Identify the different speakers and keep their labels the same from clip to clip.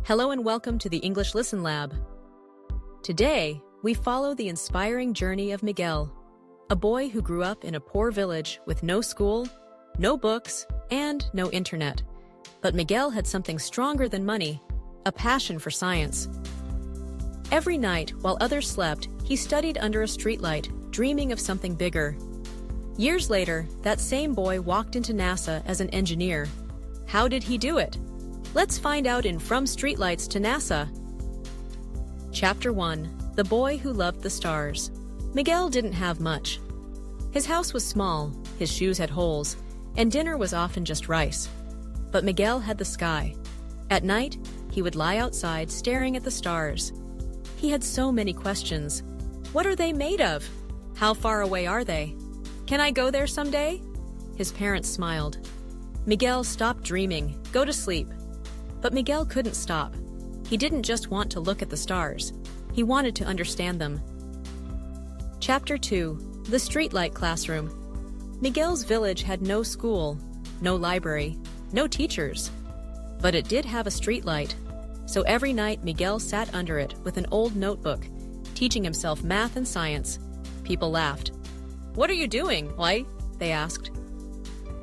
Speaker 1: Hello and welcome to the English Listen Lab. Today, we follow the inspiring journey of Miguel, a boy who grew up in a poor village with no school, no books, and no internet. But Miguel had something stronger than money, a passion for science. Every night, while others slept, he studied under a streetlight, dreaming of something bigger. Years later, that same boy walked into NASA as an engineer. How did he do it? Let's find out in From Streetlights to NASA. Chapter 1. The Boy Who Loved the Stars. Miguel didn't have much. His house was small, his shoes had holes, and dinner was often just rice. But Miguel had the sky. At night, he would lie outside staring at the stars. He had so many questions. What are they made of? How far away are they? Can I go there someday? His parents smiled. Miguel, stop dreaming. Go to sleep. But Miguel couldn't stop. He didn't just want to look at the stars. He wanted to understand them. Chapter 2. The Streetlight Classroom. Miguel's village had no school, no library, no teachers. But it did have a streetlight. So every night Miguel sat under it with an old notebook, teaching himself math and science. People laughed. "What are you doing, why?" they asked.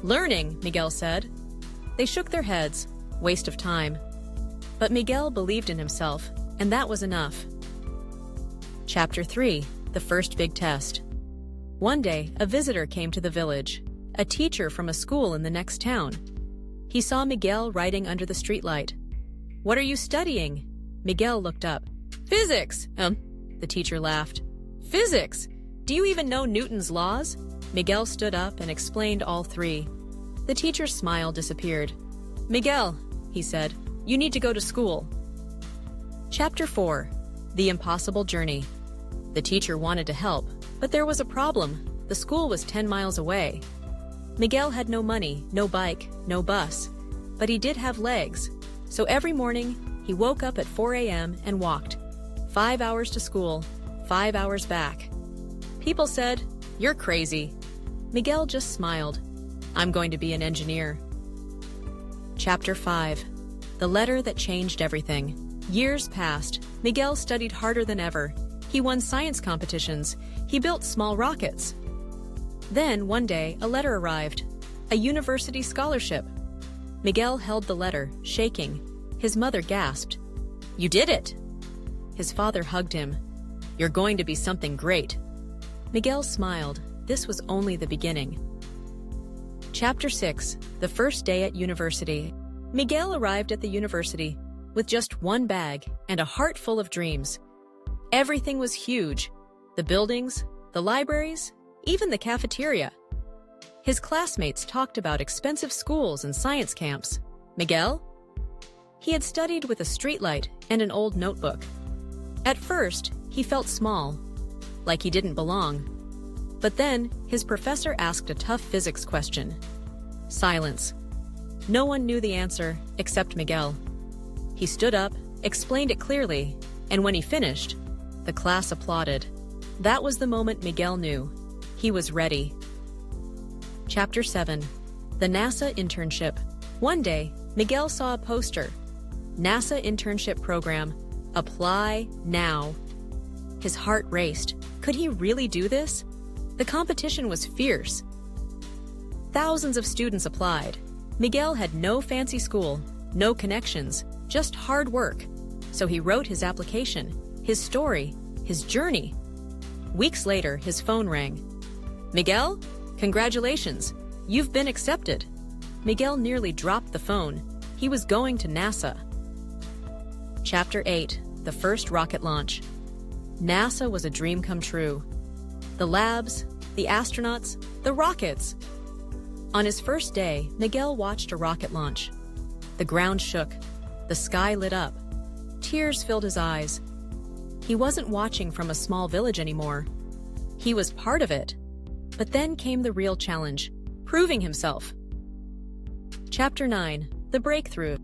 Speaker 1: "Learning," Miguel said. They shook their heads. Waste of time. But Miguel believed in himself, and that was enough. Chapter 3. The First Big Test. One day, a visitor came to the village, a teacher from a school in the next town. He saw Miguel writing under the streetlight. "What are you studying?" Miguel looked up. "Physics!" The teacher laughed. "Physics? Do you even know Newton's laws?" Miguel stood up and explained all three. The teacher's smile disappeared. "Miguel," he said, "you need to go to school." Chapter 4. The Impossible Journey. The teacher wanted to help, but there was a problem. The school was 10 miles away. Miguel had no money, no bike, no bus, but he did have legs. So every morning, he woke up at 4 a.m. and walked. 5 hours to school, 5 hours back. People said, "You're crazy." Miguel just smiled. "I'm going to be an engineer." Chapter 5. The Letter That Changed Everything. Years passed. Miguel studied harder than ever. He won science competitions. He built small rockets. Then, one day, a letter arrived. A university scholarship. Miguel held the letter, shaking. His mother gasped. "You did it!" His father hugged him. "You're going to be something great." Miguel smiled. This was only the beginning. Chapter 6. The First Day at University. Miguel arrived at the university with just one bag and a heart full of dreams. Everything was huge. The buildings, the libraries, even the cafeteria. His classmates talked about expensive schools and science camps. Miguel? He had studied with a streetlight and an old notebook. At first, he felt small, like he didn't belong. But then, his professor asked a tough physics question. Silence. No one knew the answer except Miguel. He stood up, explained it clearly, and when he finished, the class applauded. That was the moment Miguel knew. He was ready. Chapter 7. The NASA Internship. One day, Miguel saw a poster. NASA Internship Program. Apply now. His heart raced. Could he really do this? The competition was fierce. Thousands of students applied. Miguel had no fancy school, no connections, just hard work. So he wrote his application, his story, his journey. Weeks later, his phone rang. "Miguel, congratulations, you've been accepted." Miguel nearly dropped the phone. He was going to NASA. Chapter 8. The First Rocket Launch. NASA was a dream come true. The labs, the astronauts, the rockets. On his first day, Miguel watched a rocket launch. The ground shook. The sky lit up. Tears filled his eyes. He wasn't watching from a small village anymore. He was part of it. But then came the real challenge, proving himself. Chapter 9. The Breakthrough.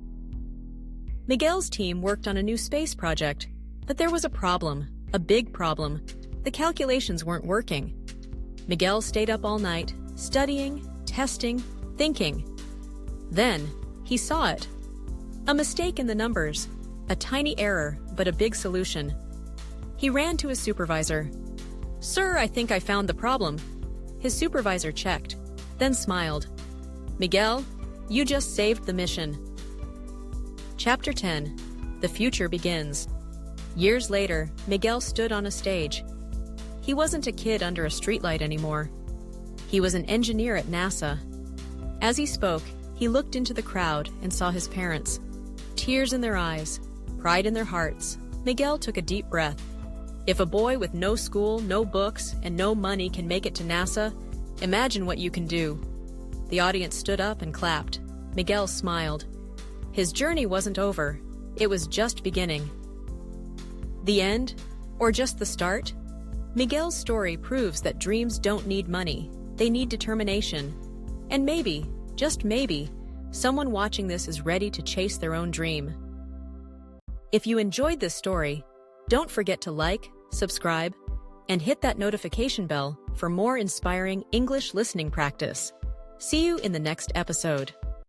Speaker 1: Miguel's team worked on a new space project, but there was a problem, a big problem. The calculations weren't working. Miguel stayed up all night, studying, testing, thinking. Then, he saw it. A mistake in the numbers. A tiny error, but a big solution. He ran to his supervisor. "Sir, I think I found the problem." His supervisor checked, then smiled. "Miguel, you just saved the mission." Chapter 10. The Future Begins. Years later, Miguel stood on a stage. He wasn't a kid under a streetlight anymore. He was an engineer at NASA. As he spoke, he looked into the crowd and saw his parents. Tears in their eyes, pride in their hearts, Miguel took a deep breath. If a boy with no school, no books, and no money can make it to NASA, imagine what you can do. The audience stood up and clapped. Miguel smiled. His journey wasn't over. It was just beginning. The end? Or just the start? Miguel's story proves that dreams don't need money. They need determination. And maybe, just maybe, someone watching this is ready to chase their own dream. If you enjoyed this story, don't forget to like, subscribe, and hit that notification bell for more inspiring English listening practice. See you in the next episode.